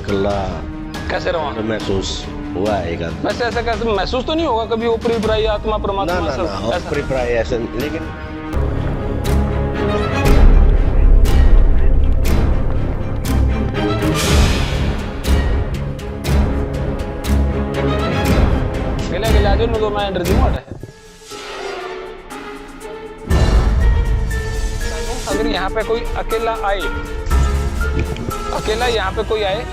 अकेला कैसे रहा? तो महसूस हुआ है एक आध। वैसे ऐसा कैसे महसूस तो नहीं होगा कभी ऊपरी पराई आत्मा ना परमात्मा ना सब ना ऐसा? ऊपरी प्राय ऐसा, लेकिन गिले गिला जो तो मैं एनर्जी मोड है। अगर यहाँ पे कोई अकेला आए, अकेला यहाँ पे कोई आए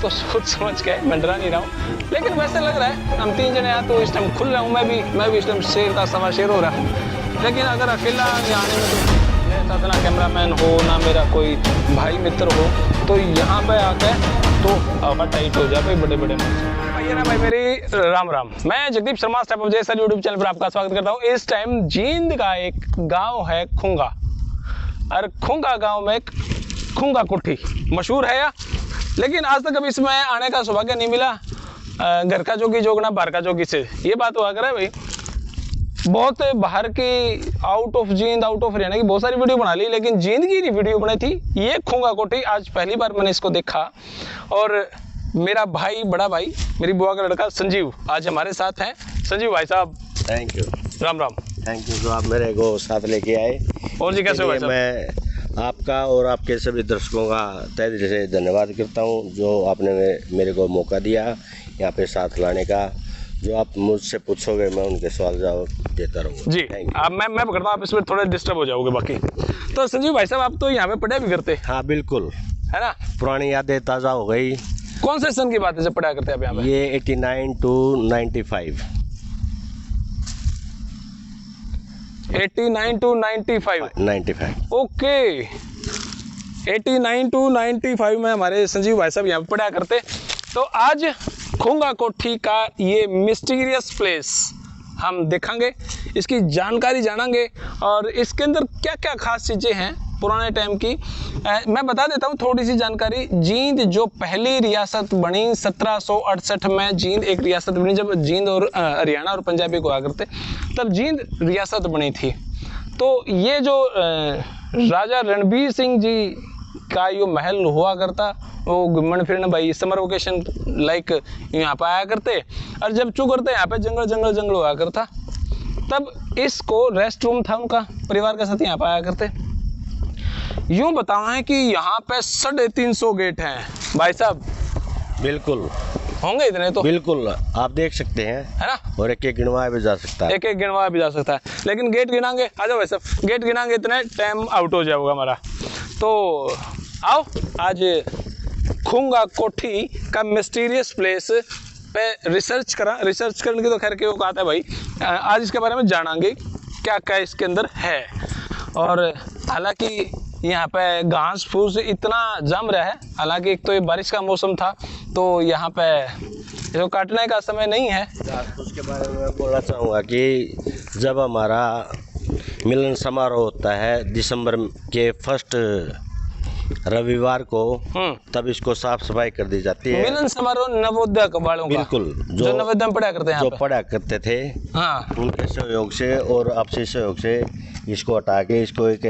तो सोच समझ के मैं डरा नहीं रहा हूँ, लेकिन वैसे लग रहा है हम तीन जने यहाँ तो इस टाइम खुल रहा हूँ, मैं भी इस टाइम शेर का सवा शेर हो रहा हूँ। लेकिन अगर अकेला यहाँ आने में तो मेरे साथ ना कैमरामैन हो ना मेरा कोई भाई मित्र हो, तो यहाँ पे आके तो आवा टाइट हो जाए भाई बड़े बड़े भैया ना भाई मेरी राम राम। मैं जगदीप शर्मा स्टेप ऑफ जय सर यूट्यूब चैनल पर आपका स्वागत करता हूँ। इस टाइम जींद का एक गाँव है खुंगा, और खुंगा गाँव में एक खुंगा कोठी मशहूर है या, लेकिन आज तक कभी इसमें आने का सौभाग्य नहीं मिला। घर का जोगी जोगना बाहर का जोगी से, ये बात हुआ करे भाई। बहुत बाहर की out of Jind out of Haryana की बहुत सारी वीडियो बना ली, लेकिन जींद की नहीं वीडियो बनाई थी। ये खुंगा कोठी आज पहली बार मैंने इसको देखा, और मेरा भाई बड़ा भाई मेरी बुआ का लड़का संजीव आज हमारे साथ हैं। संजीव भाई साहब thank you, Ram Ram. Thank you जो आप मेरे को साथ लेके आए। और जी कैसे हो भाई साहब? मैं आपका और आपके सभी दर्शकों का तहे दिल से धन्यवाद करता हूं जो आपने मेरे को मौका दिया यहाँ पे साथ लाने का। जो आप मुझसे पूछोगे मैं उनके सवाल जवाब देता रहूँगा जी। अब मैं पकड़ता हूँ, आप इसमें थोड़े डिस्टर्ब हो जाओगे बाकी। तो संजीव भाई साहब आप तो यहाँ पे पढ़ाई भी करते हाँ बिल्कुल, है ना? पुरानी यादें ताज़ा हो गई। कौन से सन की बात है जब पढ़ाई करते हैं आप यहाँ पे? ये 89 to 95। 89 to 95। 95 ओके, 89 to 95 में हमारे संजीव भाई साहब यहाँ पे पढ़ा करते। तो आज खुंगा कोठी का ये मिस्टीरियस प्लेस हम देखेंगे, इसकी जानकारी जानेंगे, और इसके अंदर क्या क्या खास चीज़ें हैं पुराने टाइम की। मैं बता देता हूँ थोड़ी सी जानकारी। जींद जो पहली रियासत बनी 1768 में, जींद एक रियासत बनी जब जींद और हरियाणा और पंजाबी को आकर थे, तब जींद रियासत बनी थी। तो ये जो राजा रणबीर सिंह जी का यो महल हुआ करता, वो घूमन फिरन भाई समर वेकेशन लाइक यहाँ पर आया करते, और जब चू करते यहाँ पे जंगल हुआ करता, तब इसको रेस्ट रूम था उनका, परिवार के साथ यहाँ पर आया करते। यूँ बताना है कि यहाँ पे 350 गेट हैं भाई साहब। बिल्कुल होंगे इतने तो, बिल्कुल आप देख सकते हैं, है ना? और एक एक गिनवाया भी जा सकता है। एक एक गिनवाया भी जा सकता है, लेकिन गेट गिनाएंगे, आ जाओ भाई साहब, गेट गिनाएंगे इतने टाइम आउट हो जाएगा हमारा। तो आओ आज खुंगा कोठी का मिस्टीरियस प्लेस पे रिसर्च करने की तो खैर क्यों कहता है भाई, आज इसके बारे में जानेंगे क्या क्या इसके अंदर है। और हालांकि यहाँ पे घास फूस इतना जम रहा है, हालांकि एक तो ये बारिश का मौसम था तो यहाँ पे जो काटने का समय नहीं है। उसके बारे में मैं बोलना चाहूँगा कि जब हमारा मिलन समारोह होता है दिसंबर के फर्स्ट रविवार को, तब इसको साफ सफाई कर दी जाती है। मिलन समारोह नवोदय वालों का? बिल्कुल, जो नवोदय में पढ़ा करते हैं, जो पढ़ा करते थे, हाँ, उनके सहयोग से और आपसी सहयोग से इसको हटा के इसको एक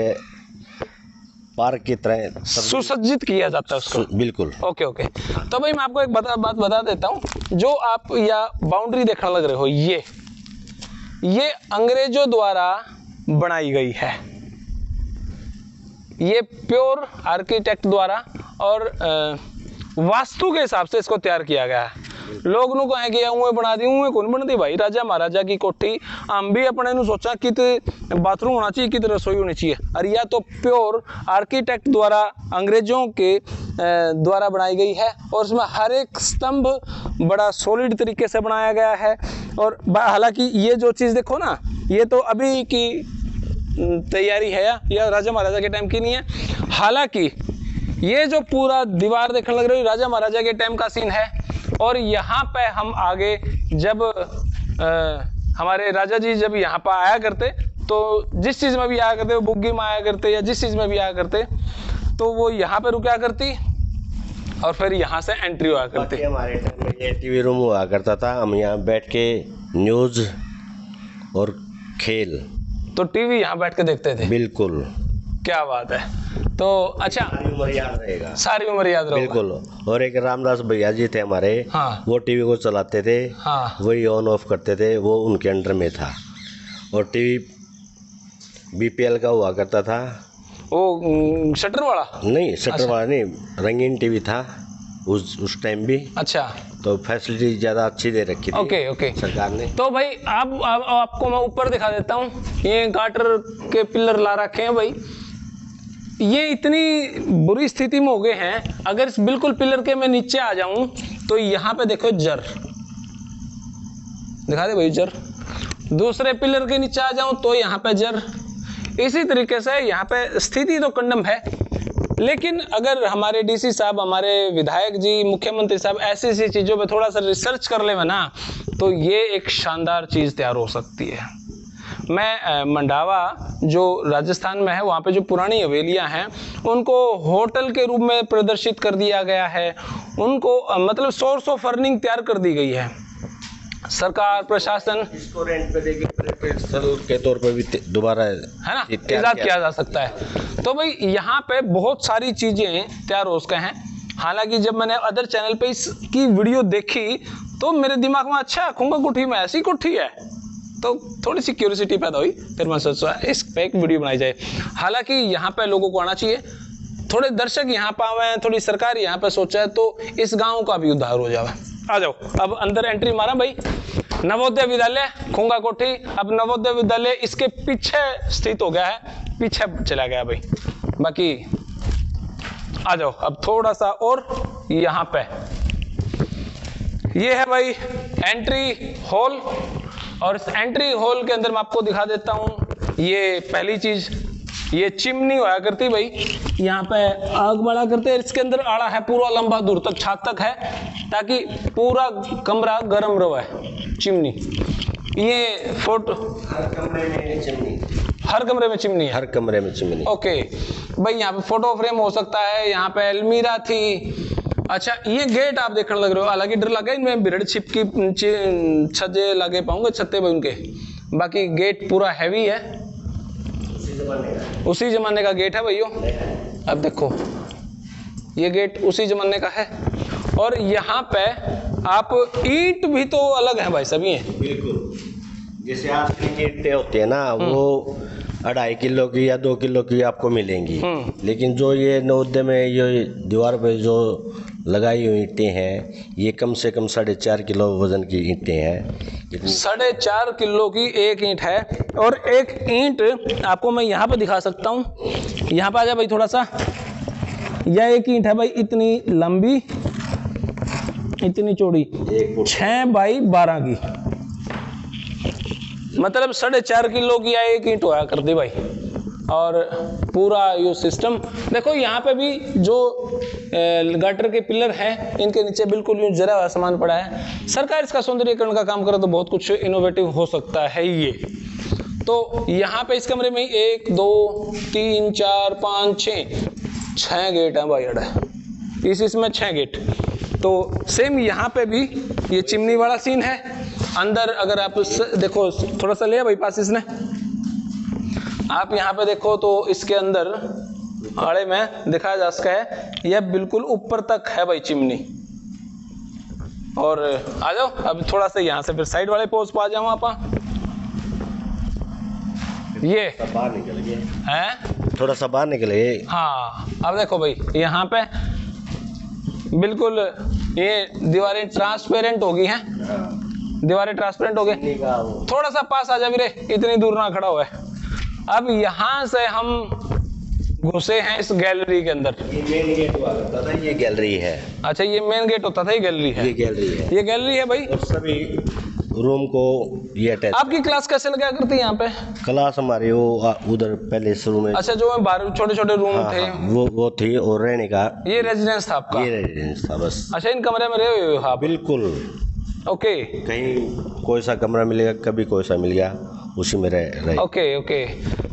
पार्क की तरह सुसज्जित किया जाता है उसको। बिल्कुल। ओके। तो भाई मैं आपको एक बात बता देता हूँ, जो आप या बाउंड्री देखने लग रहे हो, ये अंग्रेजों द्वारा बनाई गई है। ये प्योर आर्किटेक्ट द्वारा और वास्तु के हिसाब से इसको तैयार किया गया है। लोग नु कहें कि उए बना दी, उए कौन बन दी भाई, राजा महाराजा की कोठी। हम भी अपने नु सोचा कि बाथरूम होना चाहिए, कि रसोई होनी चाहिए, और या तो प्योर आर्किटेक्ट द्वारा अंग्रेजों के द्वारा बनाई गई है, और उसमें हर एक स्तंभ बड़ा सॉलिड तरीके से बनाया गया है। और हालांकि ये जो चीज़ देखो ना, ये तो अभी की तैयारी है या राजा महाराजा के टाइम की नहीं है। हालांकि ये जो पूरा दीवार देखने लग रही है राजा महाराजा के टाइम का सीन है। और यहाँ पे हम आगे जब हमारे राजा जी जब यहाँ पर आया करते, तो जिस चीज़ में भी आया करते, वो बुग्गी में आया करते या जिस चीज़ में भी आया करते, तो वो यहाँ पे रुका करती और फिर यहाँ से एंट्री हुआ करती। हमारे टाइम में ये टीवी रूम हुआ करता था, हम यहाँ बैठ के न्यूज़ और खेल तो टीवी यहाँ बैठ के देखते थे। बिल्कुल, क्या बात है। तो अच्छा, सारी उम्र याद रहेगा, सारी उम्र याद रहेगा। बिल्कुल। और एक रामदास भैया जी थे हमारे, हाँ। वो टीवी को चलाते थे, हाँ। वही ऑन ऑफ करते थे, वो उनके अंडर में था। और टीवी बीपीएल का हुआ करता था, वो शटर वाला? नहीं शटर वाला नहीं, रंगीन टीवी था उस टाइम भी। अच्छा, तो फैसिलिटी ज़्यादा अच्छी दे रखी थी ओके ओके सरकार ने। तो भाई आपको मैं ऊपर दिखा देता हूँ, ये गाटर के पिलर ला रखे हैं भाई। ये इतनी बुरी स्थिति में हो गए हैं, अगर इस बिल्कुल पिलर के मैं नीचे आ जाऊं तो यहाँ पे देखो जर दिखा दे भाई, जर। दूसरे पिलर के नीचे आ जाऊं तो यहाँ पे जर। इसी तरीके से यहाँ पे स्थिति तो कंडम है, लेकिन अगर हमारे डीसी साहब, हमारे विधायक जी, मुख्यमंत्री साहब ऐसी ऐसी चीज़ों पे थोड़ा सा रिसर्च कर ले ना, तो ये एक शानदार चीज़ तैयार हो सकती है। मैं मंडावा जो राजस्थान में है, वहाँ पे जो पुरानी हवेलियाँ हैं उनको होटल के रूप में प्रदर्शित कर दिया गया है, उनको मतलब सोर्स ऑफ अर्निंग तैयार कर दी गई है। सरकार, प्रशासन इसको रेंट पे देके पर्यटन स्थल के तौर पर भी दोबारा है ना इजाद किया जा सकता है। तो भाई यहाँ पे बहुत सारी चीज़ें तैयार हो सके हैं। हालांकि जब मैंने अदर चैनल पे इसकी वीडियो देखी तो मेरे दिमाग में अच्छा खुंगा कोठी में ऐसी कोठी है, तो थोड़ी सी क्यूरियोसिटी पैदा हुई, फिर मैं सोचा इस पे एक वीडियो बनाई जाए। हालांकि यहाँ पे लोगों को आना चाहिए, थोड़े दर्शक यहाँ पे आवे हैं, थोड़ी सरकार यहाँ पे सोचा है तो इस गांव का भी उद्धार हो जाए। आ जाओ, अब अंदर एंट्री मारा भाई। नवोदय विद्यालय खुंगा कोठी, अब नवोदय विद्यालय इसके पीछे स्थित हो गया है, पीछे चला गया भाई। बाकी आ जाओ अब थोड़ा सा और यहाँ पे ये है भाई एंट्री हॉल, और इस एंट्री हॉल के अंदर मैं आपको दिखा देता हूँ। ये पहली चीज, ये चिमनी हुआ करती भाई, यहाँ पे आग बड़ा करते हैं, इसके अंदर आड़ा है पूरा लंबा दूर तक, छत तक है, ताकि पूरा कमरा गर्म रहे। चिमनी, ये फोटो हर कमरे में चिमनी, हर कमरे में चिमनी है, हर कमरे में चिमनी। ओके भाई, यहाँ पे फोटो फ्रेम हो सकता है, यहाँ पे अलमीरा थी। अच्छा, ये गेट आप देखने लग रहे हो, हालांकि डर लगा इनमें बिरड़ छिपकी छज्जे लगे पाऊंगे छत्ते पे उनके, बाकी गेट पूरा हैवी है, उसी जमाने का गेट है भैया। अब देखो ये गेट उसी जमाने का है, और यहाँ पे आप ईंट भी तो अलग है भाई सभी हैं। बिल्कुल, जैसे आज की ईंटें होती है ना, वो 2.5 किलो की या 2 किलो की आपको मिलेंगी, लेकिन जो ये नवोदय में ये दीवार पे जो लगाई हुई ईंटें हैं, ये कम से कम 4.5 किलो वजन की ईंटें हैं। 4.5 किलो की एक ईंट है, और एक ईंट आपको मैं यहाँ पे दिखा सकता हूँ। यहाँ पे आ जा भाई थोड़ा सा, यह एक ईंट है भाई, इतनी लंबी इतनी चौड़ी, 6 बाई 12 की, मतलब 4.5 किलो की एक ईंट होया कर दी भाई। और पूरा ये सिस्टम देखो, यहाँ पे भी जो गटर के पिलर हैं इनके नीचे बिल्कुल यूं जरा सामान पड़ा है। सरकार इसका सौंदर्यीकरण का काम करे तो बहुत कुछ इनोवेटिव हो सकता है ये। तो यहाँ पे इस कमरे में 1 2 3 4 5 6 गेट हैं भाई, अड़ा इसमें 6 गेट। तो सेम यहाँ पे भी ये चिमनी वाला सीन है। अंदर अगर आप देखो, थोड़ा सा ले भाई पास इसने, आप यहाँ पे देखो तो इसके अंदर आड़े में दिखाया जा सका है, यह बिल्कुल ऊपर तक है भाई चिमनी। और आ जाओ अब थोड़ा सा यहाँ से फिर साइड वाले पोज पे आ जाओ आप। ये बाहर निकल गए हैं, थोड़ा सा बाहर निकल गए। हाँ अब देखो भाई, यहाँ पे बिल्कुल ये दीवारें ट्रांसपेरेंट होगी हैं, दीवारें ट्रांसपेरेंट हो गए। थोड़ा सा पास आ जा वीरे, इतनी दूर ना खड़ा हुआ है। अब यहाँ से हम घुसे हैं इस गैलरी के अंदर। ये मेन गेट हुआ करता था, ये गैलरी है। अच्छा, ये मेन गेट होता था, ये गैलरी है। ये गैलरी है, ये गैलरी है भाई। और सभी रूम को ये अटैच। आपकी क्लास कैसे लगा करती है यहाँ पे? क्लास हमारी वो उधर पहले शुरू में, अच्छा, जो बाहर छोटे छोटे रूम थे, हाँ, वो थी। और रहने का ये रेजिडेंस था आपका? ये रेजिडेंस था बस। अच्छा, इन कमरे में रहे हुए हो आप? बिल्कुल, ओके। कहीं कोई सा कमरा मिलेगा, कभी कोई सा मिल गया, उसी में रहे। Okay okay.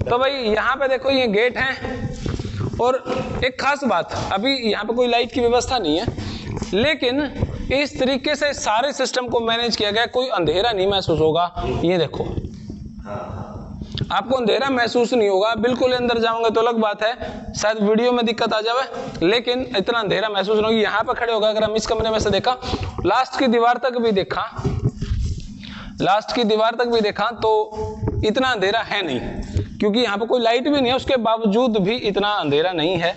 तो भाई यहाँ पे देखो ये गेट है, और एक खास बात, अभी यहाँ पे कोई लाइट की व्यवस्था नहीं है, लेकिन इस तरीके से सारे सिस्टम को मैनेज किया गया, कोई अंधेरा नहीं महसूस होगा। ये देखो, आपको अंधेरा महसूस नहीं होगा, बिल्कुल अंदर जाओगे तो अलग बात है, शायद वीडियो में दिक्कत आ जावे, लेकिन इतना अंधेरा महसूस नहीं होगी। यहाँ पे खड़े होगा, अगर हम इस कमरे में से देखा, लास्ट की दीवार तक भी देखा तो इतना अंधेरा है नहीं, क्योंकि यहाँ पे कोई लाइट भी नहीं है, उसके बावजूद भी इतना अंधेरा नहीं है।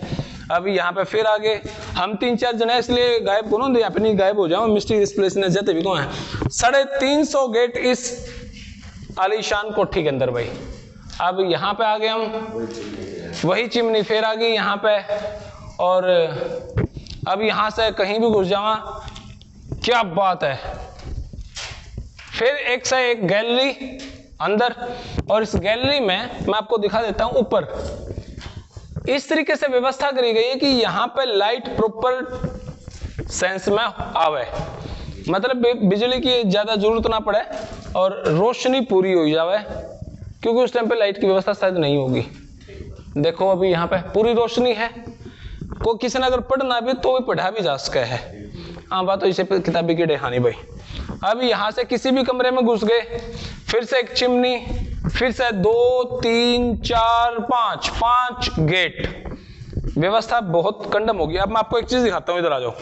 अभी यहाँ पे फिर आगे हम 3-4 जने, इसलिए गायब कौन होंगे, अपनी गायब हो जाओ, मिस्टीरियस प्लेस ने जाते भी कौन है। 350 गेट इस आलीशान कोठी के अंदर भाई। अब यहाँ पे आ गए हम, वही चिमनी फिर आ गई यहाँ पे, और अब यहाँ से कहीं भी घुस जावा, क्या बात है। फिर एक से एक गैलरी अंदर, और इस गैलरी में मैं आपको दिखा देता हूं, ऊपर इस तरीके से व्यवस्था करी गई है कि यहाँ पे लाइट प्रॉपर सेंस में आवे, मतलब बिजली की ज्यादा जरूरत ना पड़े और रोशनी पूरी हो जावे, क्योंकि उस टाइम पे लाइट की व्यवस्था शायद नहीं होगी। देखो अभी यहाँ पे पूरी रोशनी है, को किसी ने अगर पढ़ना भी तो पढ़ा भी जा सका है। हाँ बात तो इसे किताबी की डेहानी भाई। अब यहाँ से किसी भी कमरे में घुस गए, फिर से एक चिमनी, फिर से 2 3 4 5 गेट, व्यवस्था बहुत कंडम होगी। अब मैं आपको एक चीज दिखाता हूँ, इधर आ जाओ।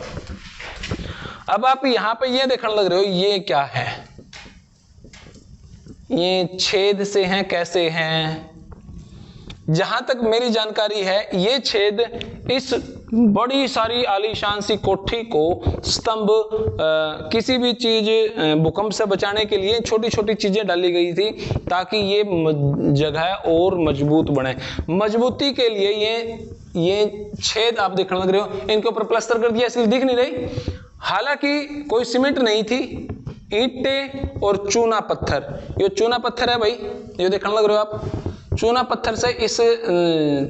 अब आप यहाँ पे ये देखने लग रहे हो, ये क्या है, ये छेद से हैं, कैसे हैं? जहां तक मेरी जानकारी है, ये छेद इस बड़ी सारी आलीशान सी कोठी को स्तंभ, किसी भी चीज भूकंप से बचाने के लिए छोटी छोटी चीजें डाली गई थी, ताकि ये जगह और मजबूत बने। मजबूती के लिए ये छेद आप देखने लग रहे हो, इनके ऊपर प्लास्टर कर दिया, इसलिए दिख नहीं रही। हालांकि कोई सीमेंट नहीं थी, ईंटें और चूना पत्थर, ये चूना पत्थर है भाई, ये देखने लग रहे हो आप, चूना पत्थर से इस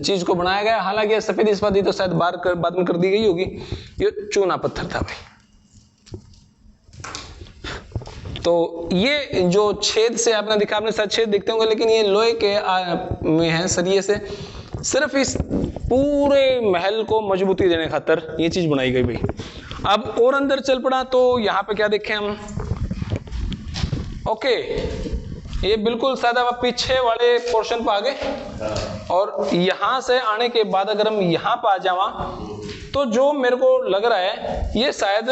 चीज को बनाया गया। हालांकि सफेद इस्पात तो शायद बाद में कर दी गई होगी, ये चूना पत्थर था भाई। तो ये जो छेद से आपने दिखा, आपने शायद छेद दिखते होंगे, लेकिन ये लोहे के में है, सरिये से, सिर्फ इस पूरे महल को मजबूती देने खातर ये चीज बनाई गई भाई। अब और अंदर चल पड़ा तो यहाँ पे क्या देखें हम, ओके, ये बिल्कुल शायद अब पीछे वाले पोर्शन पे आ गए, और यहां से आने के बाद अगर हम यहाँ पे आ जावा, तो जो मेरे को लग रहा है ये शायद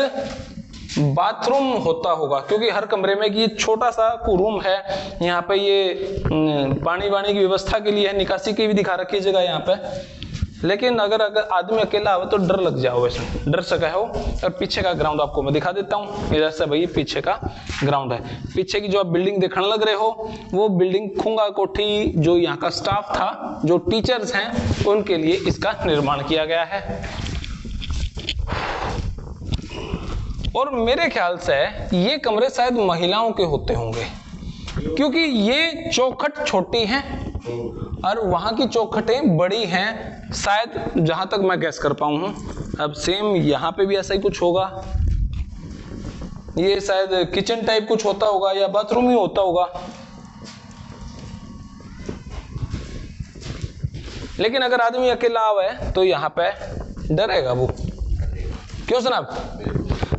बाथरूम होता होगा, क्योंकि हर कमरे में ये छोटा सा रूम है। यहाँ पे ये पानी वानी की व्यवस्था के लिए है, निकासी की भी दिखा रखी जगह यहाँ पे। लेकिन अगर आदमी अकेला हो तो डर लग जाओ, वैसे डर सका हो। और पीछे का ग्राउंड आपको मैं दिखा देता हूँ, इधर से भाई पीछे का ग्राउंड है। पीछे की जो आप बिल्डिंग देखने लग रहे हो, वो बिल्डिंग खुंगा कोठी, जो यहाँ का स्टाफ था, जो टीचर्स हैं, उनके लिए इसका निर्माण किया गया है। और मेरे ख्याल से ये कमरे शायद महिलाओं के होते होंगे, क्योंकि ये चौखट छोटी हैं और वहां की चौखटें बड़ी हैं, शायद जहां तक मैं गैस कर पाऊं हूं। अब सेम यहां पे भी ऐसा ही कुछ होगा, ये शायद किचन टाइप कुछ होता होगा या बाथरूम ही होता होगा। लेकिन अगर आदमी अकेला आवे तो यहाँ पे डरेगा वो, क्यों जनाब?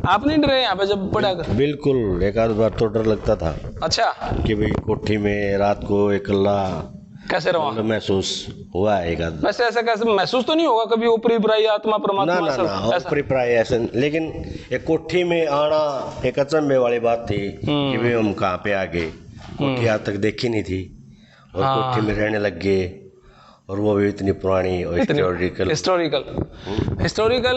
आप नहीं डरे यहाँ पे जब पड़ा? बिल्कुल, एक आध बार तो डर लगता था। अच्छा, कि भाई कोठी में रात को अकेला कैसे रहो, महसूस हुआ है एक आध। वैसे ऐसा कैसे महसूस तो नहीं होगा कभी, ऊपरी पराई आत्मा परमात्मा? ना, ऊपरी पराई ऐसे, लेकिन एक कोठी में आना एक अचंभे वाली बात थी कि भाई हम कहाँ पे आ गए। कोठी आज तक देखी नहीं थी, और कोठी में रहने लग गए, और वो भी इतनी पुरानी और हिस्टोरिकल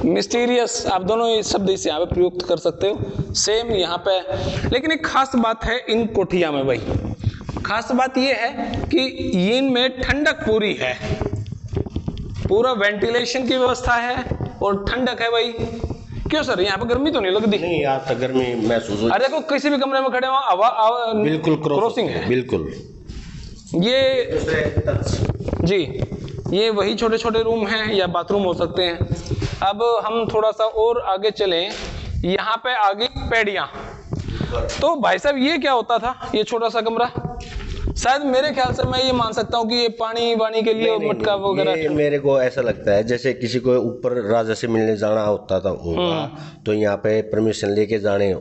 मिस्टीरियस, आप दोनों ये शब्द इस यहाँ पे प्रयुक्त कर सकते हो, सेम यहाँ पे। लेकिन एक खास बात है इन कोठिया में भाई, खास बात ये है कि इनमें ठंडक पूरी है, पूरा वेंटिलेशन की व्यवस्था है और ठंडक है भाई। क्यों सर, यहाँ पे गर्मी तो नहीं लगती? नहीं, आज तक गर्मी महसूस हो। अरे देखो, किसी भी कमरे में खड़े हो, हवा बिल्कुल क्रॉसिंग है, बिल्कुल। ये जी, ये वही छोटे छोटे रूम हैं या बाथरूम हो सकते हैं। अब हम थोड़ा सा और आगे चलें, यहाँ पे आगे पैड़ियाँ। तो भाई साहब ये क्या होता था, ये छोटा सा कमरा? शायद मेरे ख्याल से मैं ये मान सकता हूँ कि ये पानी वानी के लिए मटका वगैरह। मेरे को ऐसा लगता है जैसे किसी को ऊपर राजा से मिलने जाना होता था, तो यहाँ पे परमिशन लेके जाने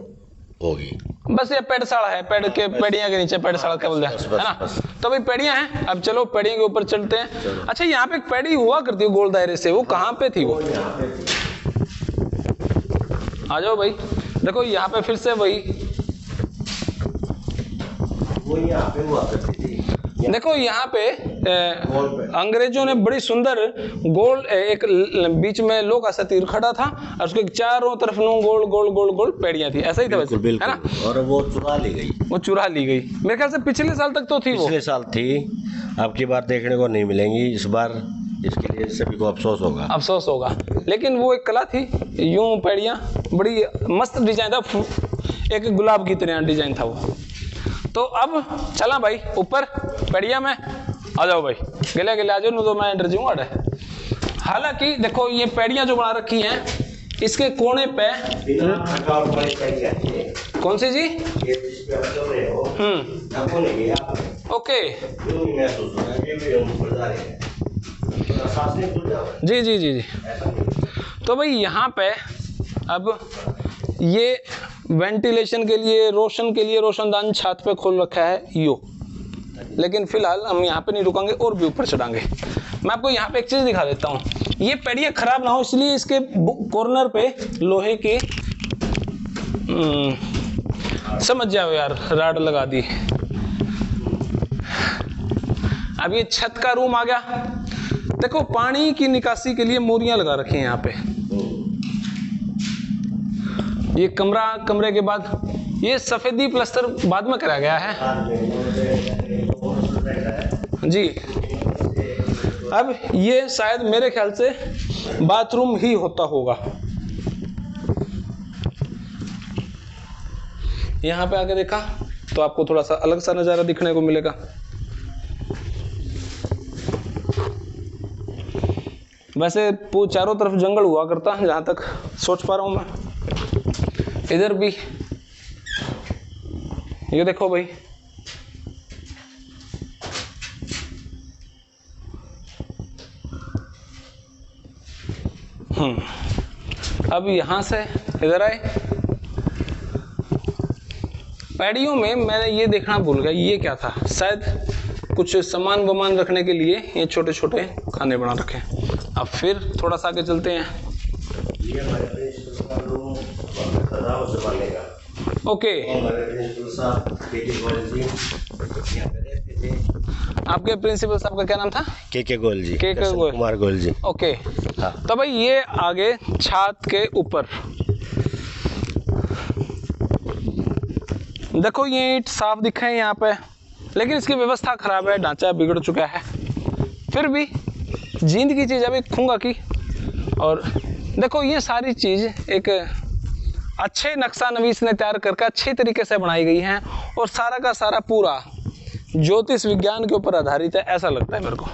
होगी। बस ये पेड़शाला है, पेड़ के पेड़ियां के नीचे पेड़शाला क्या बोलते हैं, है ना। तो भाई पेड़ियां हैं, अब चलो पेड़ियों के ऊपर चलते हैं। अच्छा, यहाँ पे एक पेड़ी हुआ करती है गोल दायरे से, वो कहाँ पे थी वो? आ जाओ भाई, देखो यहाँ पे फिर से वही, वो यहाँ पे हुआ करती थी। देखो यहाँ पे अंग्रेजों ने बड़ी सुंदर गोल एक बीच में लोह का सा तीर खड़ा था और उसके चारों तरफ गोल गोल गोल गोल पेड़ियां थी, ऐसा ही था वैसे, है ना। और वो चुरा ली गई, वो चुरा ली गई मेरे ख्याल से पिछले साल तक तो थी, वो पिछले साल थी, अब की बार देखने को नहीं मिलेंगी। इस बार इसके लिए सभी को अफसोस होगा, अफसोस होगा। लेकिन वो एक कला थी, यूं पेड़ियां, बड़ी मस्त डिजाइन था, एक गुलाब की तरह डिजाइन था वो। तो अब चला भाई ऊपर पेड़िया में, आ जाओ भाई, गले गले आ जाओ, नहीं तो मैं डर जाऊंगा। हालांकि देखो ये पेड़ियां जो बना रखी हैं, इसके कोने पे कौन सी जी? ओके, जी जी जी जी। तो भाई यहाँ पे अब ये वेंटिलेशन के लिए, रोशन के लिए रोशनदान छत पे खोल रखा है यो। लेकिन फिलहाल हम यहाँ पे नहीं रुकेंगे और भी ऊपर चढ़ाएंगे। मैं आपको यहाँ पे एक चीज दिखा देता हूँ, ये पेड़ियाँ खराब ना हो इसलिए इसके कॉर्नर पे लोहे के समझ जाओ यार, राड लगा दी। अब ये छत का रूम आ गया। देखो पानी की निकासी के लिए मोरियां लगा रखी हैं यहाँ पे। ये कमरा, कमरे के बाद ये सफेदी प्लस्तर बाद में कराया गया है जी। अब ये शायद मेरे ख्याल से बाथरूम ही होता होगा। यहाँ पे आके देखा तो आपको थोड़ा सा अलग सा नजारा दिखने को मिलेगा। वैसे चारों तरफ जंगल हुआ करता है जहां तक सोच पा रहा हूं मैं। इधर भी ये देखो भाई, अब यहां से इधर आए। पैड़ियों में मैंने ये देखना भूल गया, ये क्या था, शायद कुछ सामान वामान रखने के लिए ये छोटे छोटे खाने बना रखे हैं। अब फिर थोड़ा सा आगे चलते हैं। ओके, आपके प्रिंसिपल साहब का क्या नाम था? के गोयल जी, के गोयल, कुमार गोयल जी। ओके हाँ। तो भाई ये आगे छत के ऊपर देखो, ये ईंट साफ दिख रहे हैं यहाँ पे, लेकिन इसकी व्यवस्था खराब है, ढांचा बिगड़ चुका है। फिर भी जींद की चीज़ अभी खूंगा की। और देखो ये सारी चीज़ एक अच्छे नक्शा नवीस ने तैयार करके अच्छे तरीके से बनाई गई हैं और सारा का सारा पूरा ज्योतिष विज्ञान के ऊपर आधारित है, ऐसा लगता है मेरे को।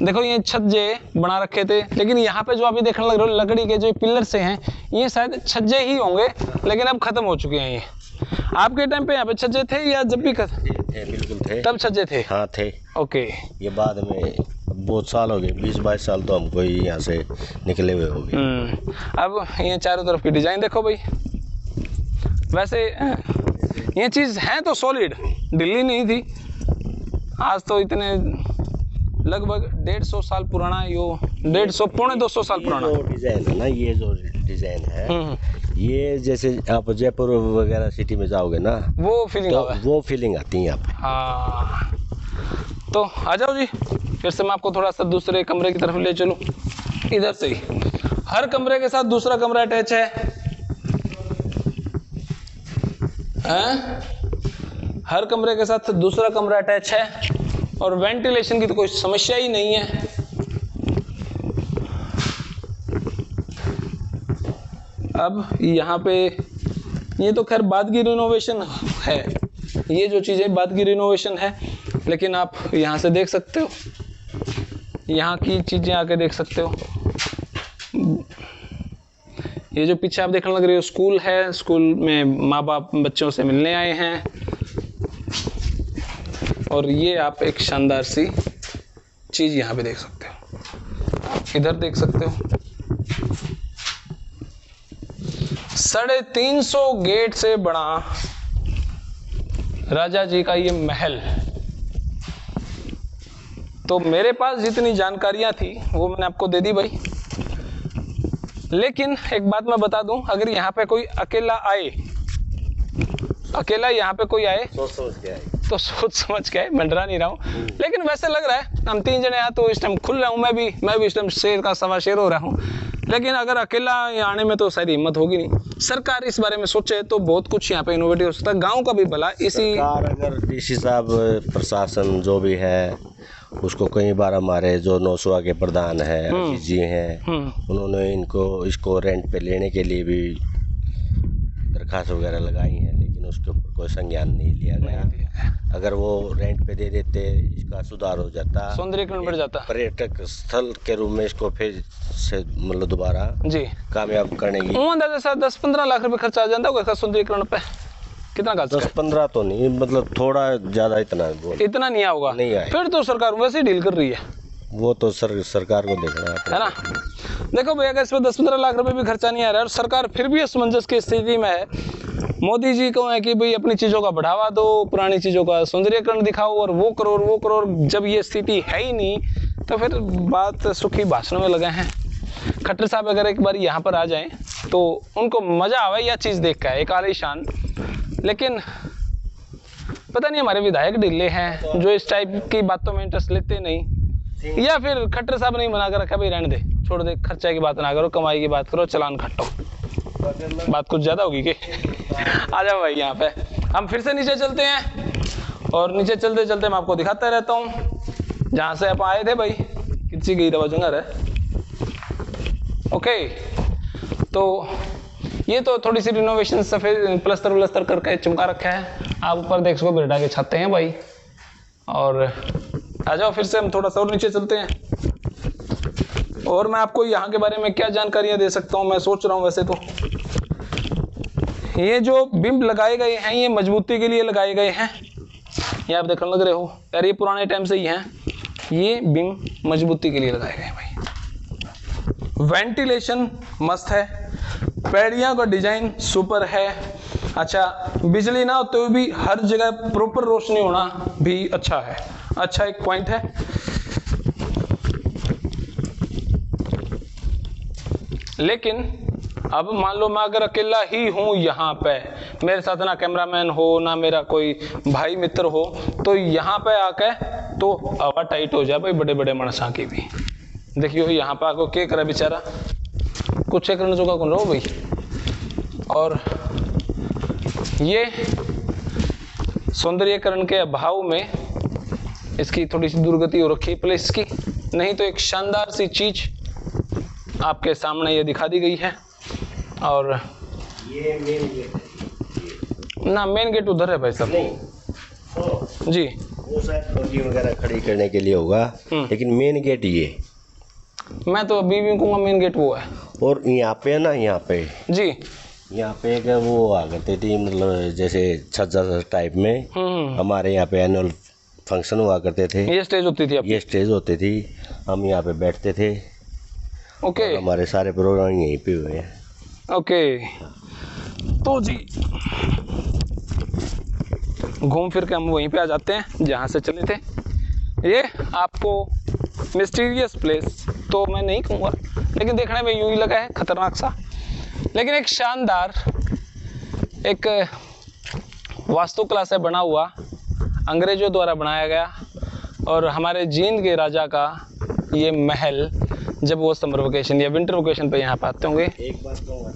देखो ये छज्जे बना रखे थे, लेकिन यहाँ पे जो अभी देखने लग रहे हो लकड़ी के जो पिलर से हैं, ये शायद छज्जे ही होंगे, लेकिन अब खत्म हो चुके हैं। ये आपके टाइम पे यहाँ पे छज्जे थे या जब भी थे? बिल्कुल थे, तब छज्जे थे। हाँ थे। ओके, ये बाद में बहुत साल हो गए, 20-22 साल तो हमको यहाँ से निकले हुए हो गए। अब ये चारों तरफ की डिजाइन देखो भाई। वैसे ये चीज है तो सॉलिड, दिल्ली नहीं थी। आज तो इतने लगभग 150 साल पुराना, यो 150 पौने 200 साल पुराना डिजाइन है ना। ये जो डिजाइन है, ये जैसे आप जयपुर वगैरह सिटी में जाओगे ना, वो फीलिंग तो वो फीलिंग आती है यहाँ पे। हाँ, तो आ जाओ जी, फिर से मैं आपको थोड़ा सा दूसरे कमरे की तरफ ले चलूं। इधर से ही हर कमरे के साथ दूसरा कमरा अटैच है, हर कमरे के साथ दूसरा कमरा अटैच है और वेंटिलेशन की तो कोई समस्या ही नहीं है। अब यहाँ पे ये तो खैर बाद की रिनोवेशन है, ये जो चीज़ें बाद की रिनोवेशन है, लेकिन आप यहाँ से देख सकते हो, यहाँ की चीज़ें आके देख सकते हो। ये जो पीछे आप देखने लग रहे हो स्कूल है, स्कूल में माँ बाप बच्चों से मिलने आए हैं। और ये आप एक शानदार सी चीज़ यहाँ पे देख सकते हो, इधर देख सकते हो। 350 गेट से बड़ा राजा जी का ये महल। तो मेरे पास जितनी जानकारियां थी वो मैंने आपको दे दी भाई। लेकिन एक बात मैं बता दूं, अगर यहाँ पे कोई अकेला यहाँ पे कोई आए सोच समझ के आए, तो सोच समझ के आए, मंडरा नहीं रहा हूँ। लेकिन वैसे लग रहा है हम 3 जने यहाँ तो इस टाइम खुल रहा हूँ, मैं भी इस टाइम शेर का सवा शेर हो रहा हूँ। लेकिन अगर अकेला यहाँ आने में तो शायद हिम्मत होगी नहीं। सरकार इस बारे में सोचे तो बहुत कुछ यहाँ पे इनोवेटिव हो सकता है, गाँव का भी भला। इसी सरकार अगर डीसी साहब, प्रशासन जो भी है, उसको कई बार हमारे जो नौसुआ के प्रधान है अजीत जी हैं, उन्होंने इसको रेंट पे लेने के लिए भी दरखास्त वगैरह लगाई हैं, लेकिन उसके ऊपर कोई संज्ञान नहीं लिया गया। अगर वो रेंट पे दे देते, इसका सुधार हो जाता, सौंदर्यीकरण बढ़ जाता, पर्यटक स्थल के रूप में इसको फिर से मतलब दोबारा जी कामयाब करने की। अंदाजा से 10-15 लाख रुपए खर्चा आ जाता होगा सौंदर्यीकरण पे। कितना का? 10-15 तो नहीं, मतलब थोड़ा ज्यादा, इतना नहीं होगा, नहीं आए। फिर तो सरकार वैसे ही डील कर रही है, वो तो सरकार को देखना है ना। देखो भैया, अगर इसमें 10-15 लाख रुपए भी खर्चा नहीं आ रहा है और सरकार फिर भी असमंजस की स्थिति में है, मोदी जी को है कि भाई अपनी चीज़ों का बढ़ावा दो, पुरानी चीज़ों का सौंदर्यीकरण दिखाओ और वो करो, जब ये स्थिति है ही नहीं तो फिर बात सुखी भाषणों में लगे हैं। खट्टर साहब अगर एक बार यहाँ पर आ जाएं तो उनको मज़ा आवे यह चीज़ देख कर, एक आलीशान। लेकिन पता नहीं हमारे विधायक ढीले हैं जो इस टाइप की बातों में इंटरेस्ट लेते नहीं, या फिर खट्टर साहब ने बना कर रखा भाई रहने दे, छोड़ दे, खर्चा की बात ना करो, कमाई की बात करो, चलान खट्टो। बात कुछ ज़्यादा होगी कि आ जाओ भाई। यहाँ पे हम फिर से नीचे चलते हैं और नीचे चलते चलते मैं आपको दिखाता रहता हूँ जहाँ से आप आए थे भाई। किसी गई रवाजंगर है। ओके, तो ये तो थोड़ी सी रिनोवेशन, सफ़ेद प्लस्तर करके चमका रखा है। आप ऊपर देख सको बिरडा के छाते हैं भाई। और आ जाओ फिर से हम थोड़ा सा और नीचे चलते हैं। और मैं आपको यहाँ के बारे में क्या जानकारियाँ दे सकता हूँ, मैं सोच रहा हूँ वैसे तो ये जो बिंब लगाए गए हैं ये मजबूती के लिए लगाए गए हैं। ये आप देखने लग रहे हो यार, ये पुराने टाइम से ही हैं। ये बिंब मजबूती के लिए लगाए गए हैं भाई। वेंटिलेशन मस्त है, पैड़ियाँ का डिजाइन सुपर है। अच्छा, बिजली ना होते हुए भी हर जगह प्रॉपर रोशनी होना भी अच्छा है, अच्छा एक पॉइंट है। लेकिन अब मान लो मैं अगर अकेला ही हूँ यहाँ पे, मेरे साथ ना कैमरामैन हो ना मेरा कोई भाई मित्र हो, तो यहाँ पे आके तो हवा टाइट हो जाए भाई बड़े बड़े मणसा की भी। देखियो यहाँ पे आको क्या करे बेचारा, कुछ करने चुका कौन रहो भाई। और ये सौंदर्यीकरण के अभाव में इसकी थोड़ी सी दुर्गति हो रखी है प्लेस की, नहीं तो एक शानदार सी चीज आपके सामने ये दिखा दी गई है। और ये मेन गेट ना, मेन गेट उधर है भाई साहब। नहीं जी, वो शायद ट्रॉली वगैरह खड़ी करने के लिए होगा, लेकिन मेन गेट ये। मैं तो अभी भी कहूँगा मेन गेट वो है। और यहाँ पे ना, यहाँ पे जी, यहाँ पे एक वो आ करती थी, मतलब जैसे छज्जा टाइप में हमारे यहाँ पे एनुअल फंक्शन हुआ करते थे। ये स्टेज होती थी आपकी? ये स्टेज होती थी, हम यहाँ पे बैठते थे। ओके, हमारे सारे प्रोग्राम यहीं पे हुए हैं। ओके, तो जी घूम फिर के हम वहीं पे आ जाते हैं जहाँ से चले थे। ये आपको मिस्टीरियस प्लेस तो मैं नहीं कहूँगा, लेकिन देखने में यूं ही लगा है खतरनाक सा, लेकिन एक शानदार एक वास्तुकला से बना हुआ, अंग्रेजों द्वारा बनाया गया। और हमारे जींद के राजा का ये महल, जब वो समर वेकेशन या विंटर वेकेशन पे यहाँ पे आते होंगे। एक बात कहूँगा,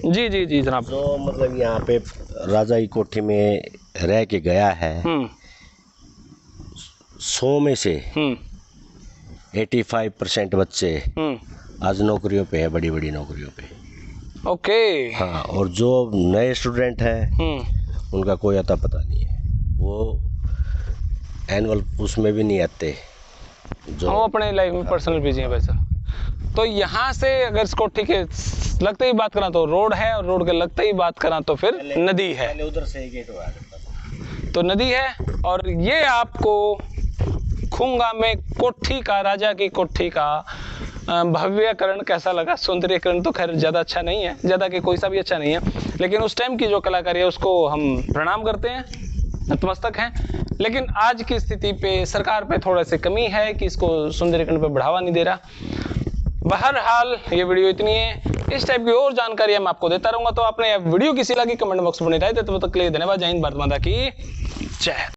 जी जी जी जनाब, जो मतलब यहाँ पे राजा की कोठी में रह के गया है, 100 में से 85% बच्चे आज नौकरियों पे है, बड़ी बड़ी नौकरियों पे। ओके, हाँ, और जो नए स्टूडेंट हैं उनका कोई अता पता नहीं है, वो एनुअल उसमें भी नहीं आते, जो वो अपने लाइफ में पर्सनल बिजी है वैसा। तो यहाँ से अगर इस कोठी के लगते ही बात करा तो रोड है, और रोड के लगते ही बात करा तो फिर नदी है। उधर से गेट हुआ करता था, तो नदी है। और ये आपको खूंगा में कोठी का, राजा की कोठी का भव्यकरण कैसा लगा। सौंदर्यकरण तो खैर ज़्यादा अच्छा नहीं है, ज़्यादा कि कोई सा भी अच्छा नहीं है, लेकिन उस टाइम की जो कलाकारी है उसको हम प्रणाम करते हैं, नतमस्तक हैं। लेकिन आज की स्थिति पे सरकार पे थोड़ा सी कमी है कि इसको सौंदर्यकरण पे बढ़ावा नहीं दे रहा। बहरहाल ये वीडियो इतनी है, इस टाइप की और जानकारी मैं आपको देता रहूंगा। तो आपने वीडियो किसी लगी कमेंट बॉक्स में बताइए। तब तक के लिए धन्यवाद। जय हिंद, भारत माता की जय।